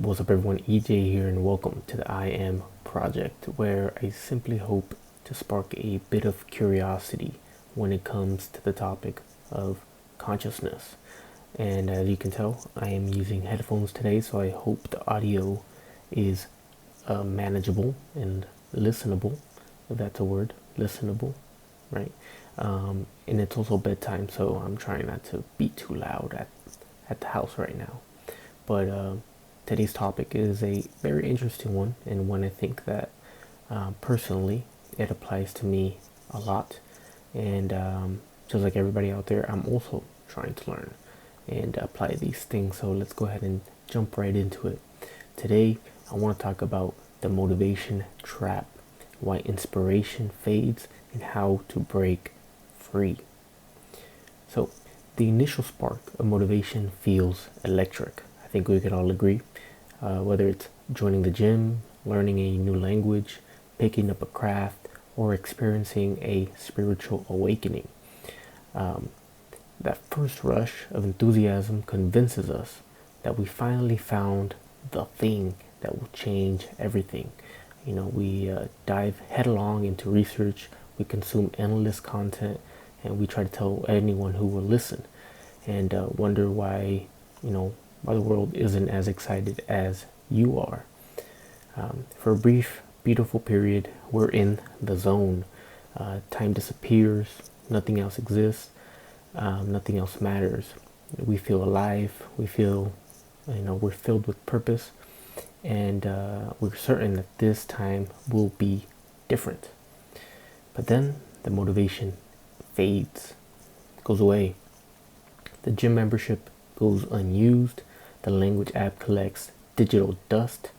What's up, everyone? EJ here, and welcome to the I Am Project, where I simply hope to spark a bit of curiosity when it comes to the topic of consciousness. And as you can tell, I am using headphones today, so I hope the audio is manageable and listenable, if that's a word, listenable, right? And it's also bedtime, so I'm trying not to be too loud at the house right now. But today's topic is a very interesting one, and one I think that personally it applies to me a lot. And just like everybody out there, I'm also trying to learn and apply these things. So let's go ahead and jump right into it. Today, I want to talk about the motivation trap, why inspiration fades, and how to break free. So, the initial spark of motivation feels electric. I think we can all agree. Whether it's joining the gym, learning a new language, picking up a craft, or experiencing a spiritual awakening. That first rush of enthusiasm convinces us that we finally found the thing that will change everything. We dive headlong into research, we consume endless content, and we try to tell anyone who will listen, and wonder why the world isn't as excited as you are. For a brief, beautiful period, we're in the zone. Time disappears, nothing else exists, nothing else matters. We feel alive, we feel, we're filled with purpose, and we're certain that this time will be different. But then the motivation fades, goes away. The gym membership goes unused. The language app collects digital dust.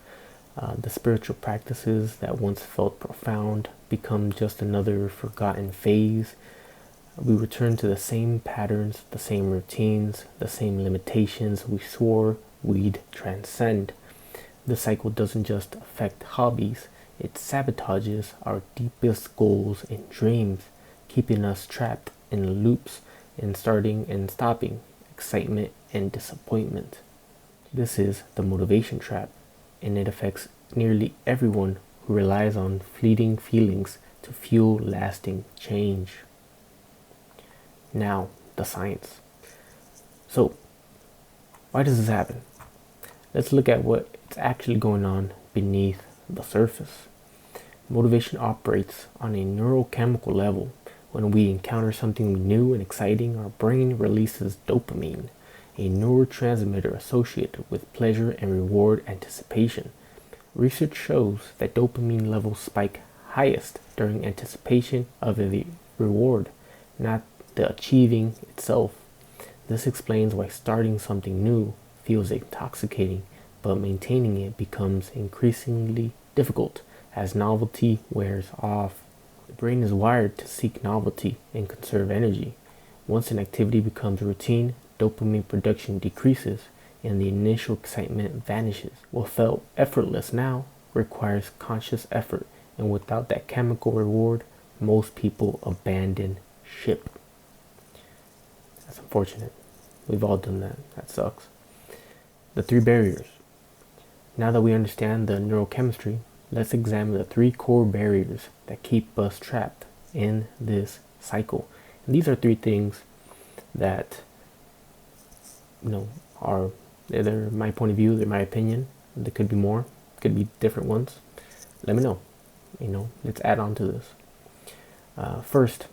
The spiritual practices that once felt profound become just another forgotten phase. We return to the same patterns, the same routines, the same limitations we swore we'd transcend. The cycle doesn't just affect hobbies, it sabotages our deepest goals and dreams, keeping us trapped in loops and starting and stopping, excitement and disappointment. This is the motivation trap, and it affects nearly everyone who relies on fleeting feelings to fuel lasting change. Now, the science. So, why does this happen? Let's look at what's actually going on beneath the surface. Motivation operates on a neurochemical level. When we encounter something new and exciting, our brain releases dopamine, a neurotransmitter associated with pleasure and reward anticipation. Research shows that dopamine levels spike highest during anticipation of the reward, not the achieving itself. This explains why starting something new feels intoxicating, but maintaining it becomes increasingly difficult as novelty wears off. The brain is wired to seek novelty and conserve energy. Once an activity becomes routine, dopamine production decreases and the initial excitement vanishes. What felt effortless now requires conscious effort, and without that chemical reward, most people abandon ship. That's unfortunate. We've all done that. That sucks. The 3 barriers. Now that we understand the neurochemistry, let's examine the 3 core barriers that keep us trapped in this cycle. And these are 3 things that they're my point of view, they're my opinion. There could be more, could be different ones. Let me know. Let's add on to this. First,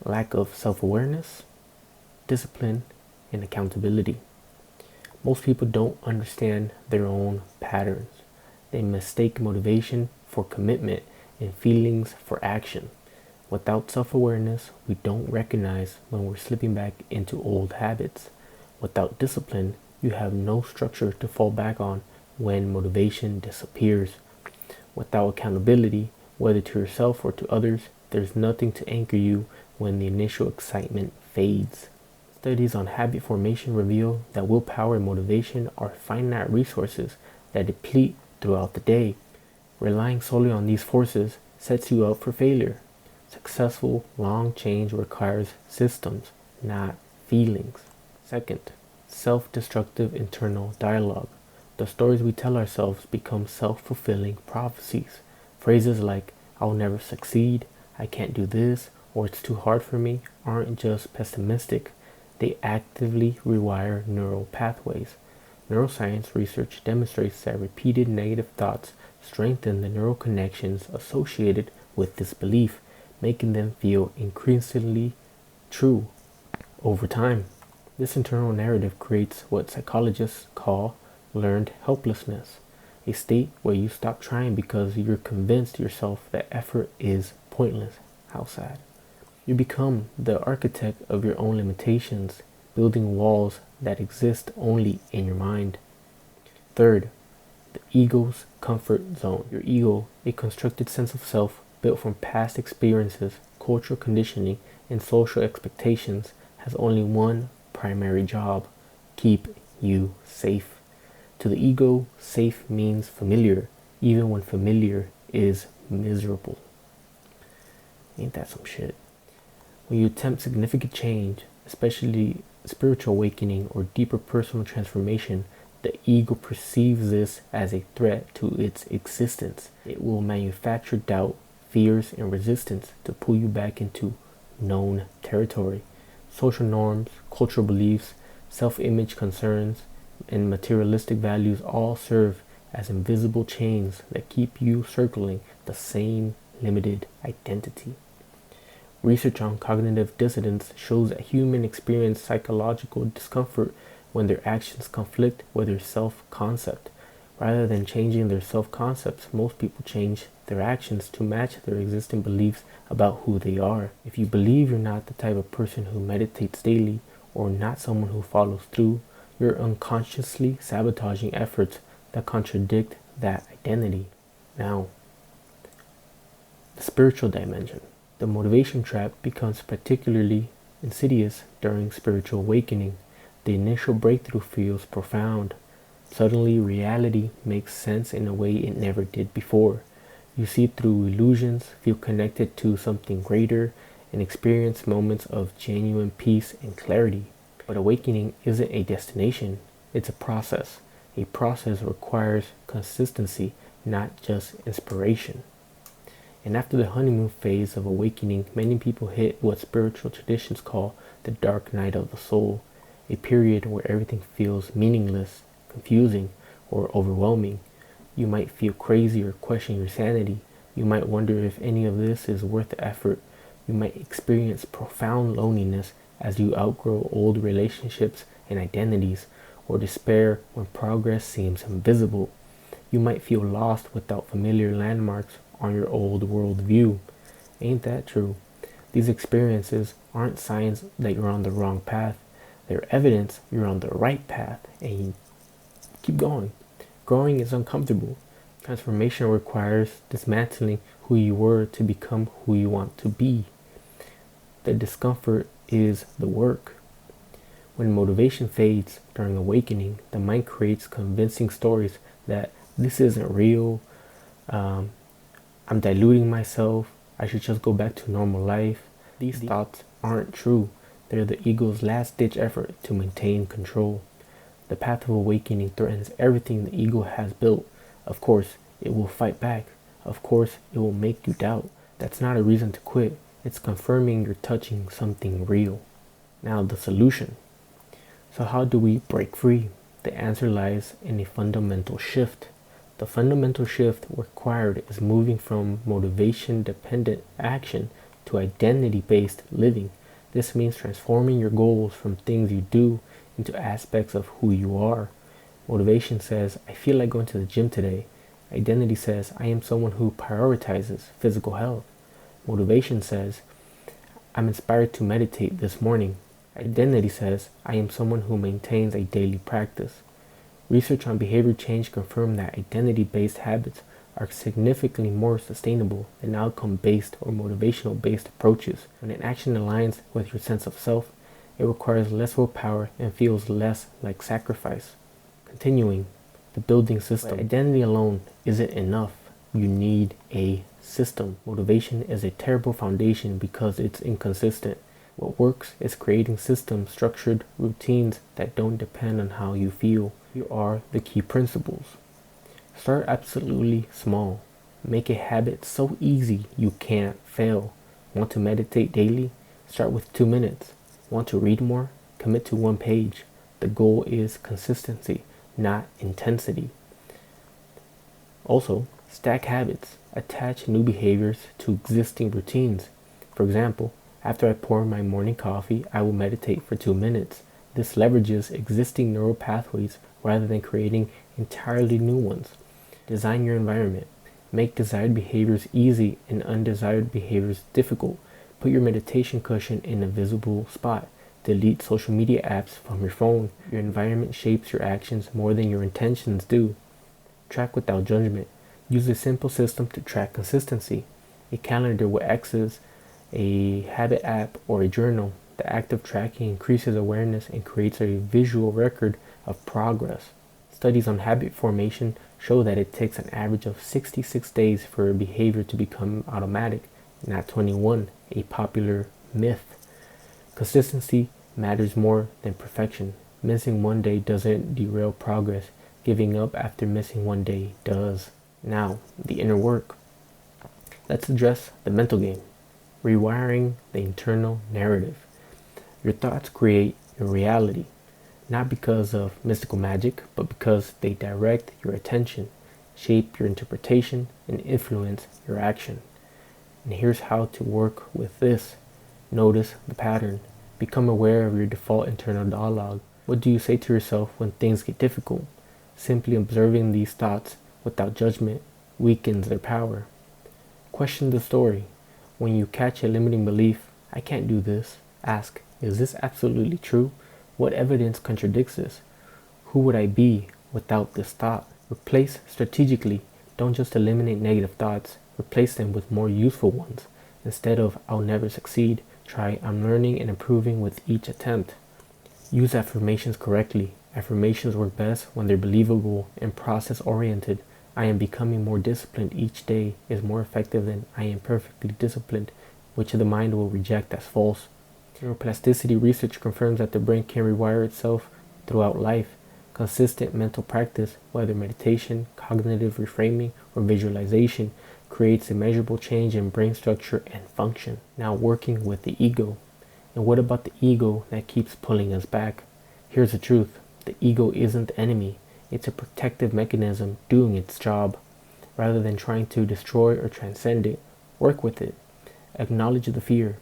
lack of self-awareness, discipline, and accountability. Most people don't understand their own patterns. They mistake motivation for commitment and feelings for action. Without self-awareness, we don't recognize when we're slipping back into old habits. Without discipline, you have no structure to fall back on when motivation disappears. Without accountability, whether to yourself or to others, there's nothing to anchor you when the initial excitement fades. Studies on habit formation reveal that willpower and motivation are finite resources that deplete throughout the day. Relying solely on these forces sets you up for failure. Successful long change requires systems, not feelings. Second, self-destructive internal dialogue. The stories we tell ourselves become self-fulfilling prophecies. Phrases like, I'll never succeed, I can't do this, or it's too hard for me aren't just pessimistic. They actively rewire neural pathways. Neuroscience research demonstrates that repeated negative thoughts strengthen the neural connections associated with this belief, making them feel increasingly true over time. This internal narrative creates what psychologists call learned helplessness, a state where you stop trying because you're convinced yourself that effort is pointless. How sad. You become the architect of your own limitations, building walls that exist only in your mind. Third, the ego's comfort zone. Your ego, a constructed sense of self built from past experiences, cultural conditioning, and social expectations, has only one primary job: keep you safe. To the ego, safe means familiar, even when familiar is miserable. Ain't that some shit? When you attempt significant change, especially spiritual awakening or deeper personal transformation, the ego perceives this as a threat to its existence. It will manufacture doubt, fears, and resistance to pull you back into known territory. Social norms, cultural beliefs, self-image concerns, and materialistic values all serve as invisible chains that keep you circling the same limited identity. Research on cognitive dissonance shows that humans experience psychological discomfort when their actions conflict with their self-concept. Rather than changing their self-concepts, most people change their actions to match their existing beliefs about who they are. If you believe you're not the type of person who meditates daily, or not someone who follows through, you're unconsciously sabotaging efforts that contradict that identity. Now, the spiritual dimension. The motivation trap becomes particularly insidious during spiritual awakening. The initial breakthrough feels profound. Suddenly, reality makes sense in a way it never did before. You see through illusions, feel connected to something greater, and experience moments of genuine peace and clarity. But awakening isn't a destination, it's a process. A process requires consistency, not just inspiration. And after the honeymoon phase of awakening, many people hit what spiritual traditions call the dark night of the soul, a period where everything feels meaningless, confusing, or overwhelming. You might feel crazy or question your sanity. You might wonder if any of this is worth the effort. You might experience profound loneliness as you outgrow old relationships and identities, or despair when progress seems invisible. You might feel lost without familiar landmarks on your old worldview. Ain't that true? These experiences aren't signs that you're on the wrong path. They're evidence you're on the right path, and you keep going. Growing is uncomfortable. Transformation requires dismantling who you were to become who you want to be. The discomfort is the work. When motivation fades during awakening, the mind creates convincing stories that this isn't real, I'm diluting myself, I should just go back to normal life. These thoughts aren't true. They're the ego's last-ditch effort to maintain control. The path of awakening threatens everything the ego has built. Of course, it will fight back. Of course, it will make you doubt. That's not a reason to quit. It's confirming you're touching something real. Now, the solution. So how do we break free? The answer lies in a fundamental shift. The fundamental shift required is moving from motivation-dependent action to identity-based living. This means transforming your goals from things you do into aspects of who you are. Motivation says, I feel like going to the gym today. Identity says, I am someone who prioritizes physical health. Motivation says, I'm inspired to meditate this morning. Identity says, I am someone who maintains a daily practice. Research on behavior change confirmed that identity-based habits are significantly more sustainable than outcome-based or motivational-based approaches. When an action aligns with your sense of self, it requires less willpower and feels less like sacrifice. Continuing, the building system. Identity alone isn't enough. You need a system. Motivation is a terrible foundation because it's inconsistent. What works is creating systems, structured routines that don't depend on how you feel. Here are the key principles. Start absolutely small. Make a habit so easy you can't fail. Want to meditate daily? Start with 2 minutes. Want to read more? Commit to 1 page. The goal is consistency, not intensity. Also, stack habits. Attach new behaviors to existing routines. For example, after I pour my morning coffee, I will meditate for 2 minutes. This leverages existing neural pathways rather than creating entirely new ones. Design your environment. Make desired behaviors easy and undesired behaviors difficult. Put your meditation cushion in a visible spot. Delete social media apps from your phone. Your environment shapes your actions more than your intentions do. Track without judgment. Use a simple system to track consistency. A calendar with X's, a habit app, or a journal. The act of tracking increases awareness and creates a visual record of progress. Studies on habit formation show that it takes an average of 66 days for a behavior to become automatic, not 21, a popular myth. Consistency matters more than perfection. Missing one day doesn't derail progress. Giving up after missing one day does. Now, the inner work. Let's address the mental game. Rewiring the internal narrative. Your thoughts create your reality, not because of mystical magic, but because they direct your attention, shape your interpretation, and influence your action. And here's how to work with this. Notice the pattern. Become aware of your default internal dialogue. What do you say to yourself when things get difficult? Simply observing these thoughts without judgment weakens their power. Question the story. When you catch a limiting belief, I can't do this, ask, is this absolutely true? What evidence contradicts this? Who would I be without this thought? Replace strategically. Don't just eliminate negative thoughts. Replace them with more useful ones. Instead of I'll never succeed, try I'm learning and improving with each attempt. Use affirmations correctly. Affirmations work best when they're believable and process-oriented. I am becoming more disciplined each day is more effective than I am perfectly disciplined, which the mind will reject as false. Neuroplasticity research confirms that the brain can rewire itself throughout life. Consistent mental practice, whether meditation, cognitive reframing, or visualization, creates a measurable change in brain structure and function. Now working with the ego. And what about the ego that keeps pulling us back? Here's the truth. The ego isn't the enemy. It's a protective mechanism doing its job. Rather than trying to destroy or transcend it, work with it. Acknowledge the fear.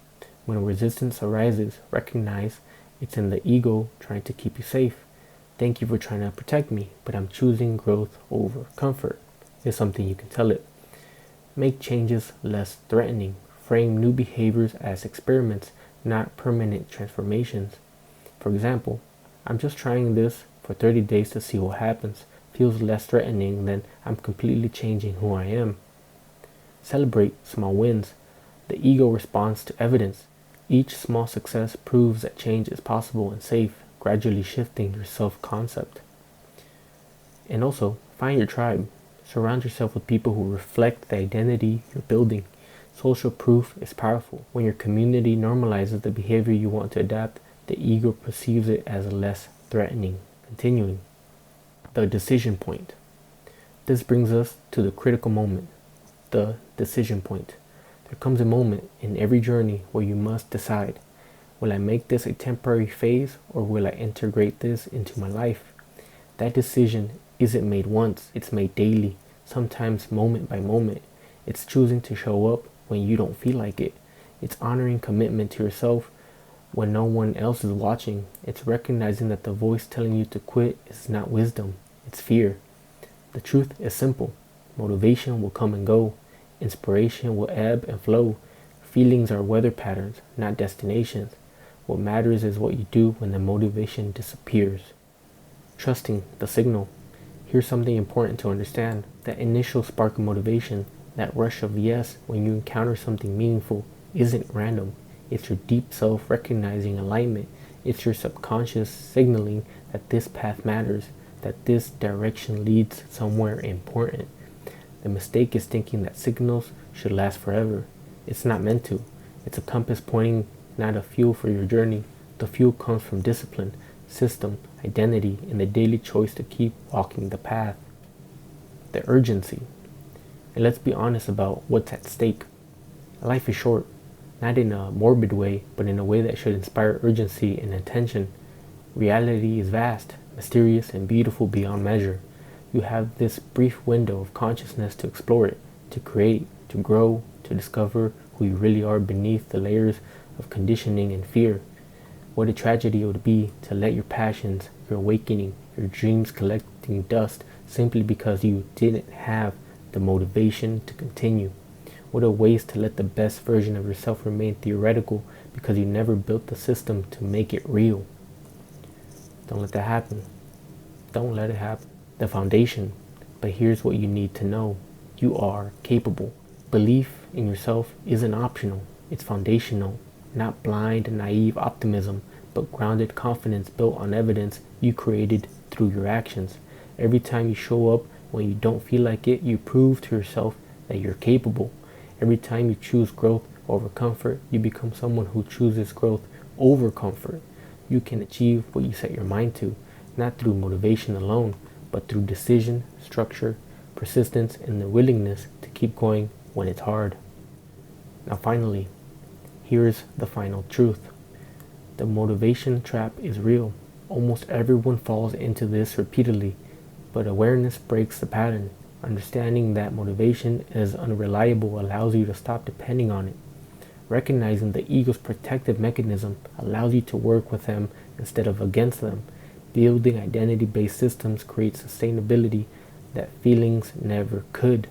When resistance arises, recognize it's in the ego trying to keep you safe. Thank you for trying to protect me, but I'm choosing growth over comfort. Is something you can tell it. Make changes less threatening. Frame new behaviors as experiments, not permanent transformations. For example, I'm just trying this for 30 days to see what happens. Feels less threatening than I'm completely changing who I am. Celebrate small wins. The ego responds to evidence. Each small success proves that change is possible and safe, gradually shifting your self-concept. And also, find your tribe. Surround yourself with people who reflect the identity you're building. Social proof is powerful. When your community normalizes the behavior you want to adapt, the ego perceives it as less threatening. Continuing. The decision point. This brings us to the critical moment. The decision point. There comes a moment in every journey where you must decide, will I make this a temporary phase or will I integrate this into my life? That decision isn't made once, it's made daily, sometimes moment by moment. It's choosing to show up when you don't feel like it. It's honoring commitment to yourself when no one else is watching. It's recognizing that the voice telling you to quit is not wisdom, it's fear. The truth is simple. Motivation will come and go. Inspiration will ebb and flow. Feelings are weather patterns, not destinations. What matters is what you do when the motivation disappears. Trusting the signal. Here's something important to understand. That initial spark of motivation, that rush of yes when you encounter something meaningful, isn't random. It's your deep self recognizing alignment. It's your subconscious signaling that this path matters, that this direction leads somewhere important. The mistake is thinking that signals should last forever. It's not meant to. It's a compass pointing, not a fuel for your journey. The fuel comes from discipline, system, identity in the daily choice to keep walking the path. The urgency. And let's be honest about what's at stake. Life is short, not in a morbid way, but in a way that should inspire urgency and attention. Reality is vast, mysterious, and beautiful beyond measure. You have this brief window of consciousness to explore it, to create, to grow, to discover who you really are beneath the layers of conditioning and fear. What a tragedy it would be to let your passions, your awakening, your dreams collecting dust simply because you didn't have the motivation to continue. What a waste to let the best version of yourself remain theoretical because you never built the system to make it real. Don't let that happen. Don't let it happen. The foundation. But here's what you need to know. You are capable. Belief in yourself isn't optional. It's foundational. Not blind, naive optimism, but grounded confidence built on evidence you created through your actions. Every time you show up when you don't feel like it, you prove to yourself that you're capable. Every time you choose growth over comfort, you become someone who chooses growth over comfort. You can achieve what you set your mind to, not through motivation alone, but through decision, structure, persistence, and the willingness to keep going when it's hard. Now finally, here's the final truth. The motivation trap is real. Almost everyone falls into this repeatedly, but awareness breaks the pattern. Understanding that motivation is unreliable allows you to stop depending on it. Recognizing the ego's protective mechanism allows you to work with them instead of against them. Building identity-based systems creates sustainability that feelings never could.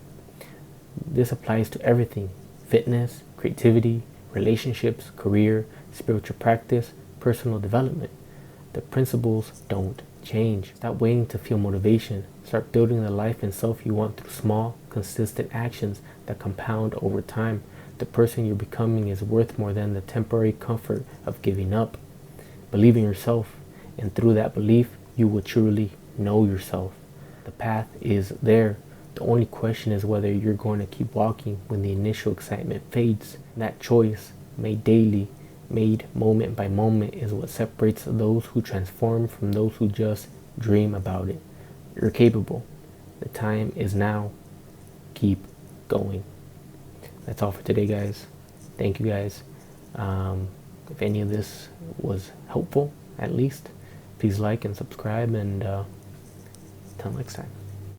This applies to everything: fitness, creativity, relationships, career, spiritual practice, personal development. The principles don't change. Stop waiting to feel motivation. Start building the life and self you want through small, consistent actions that compound over time. The person you're becoming is worth more than the temporary comfort of giving up. Believe in yourself, and through that belief, you will truly know yourself. The path is there. The only question is whether you're going to keep walking when the initial excitement fades. That choice, made daily, made moment by moment, is what separates those who transform from those who just dream about it. You're capable. The time is now. Keep going. That's all for today, guys. Thank you, guys. If any of this was helpful, at least, please like and subscribe, and till next time.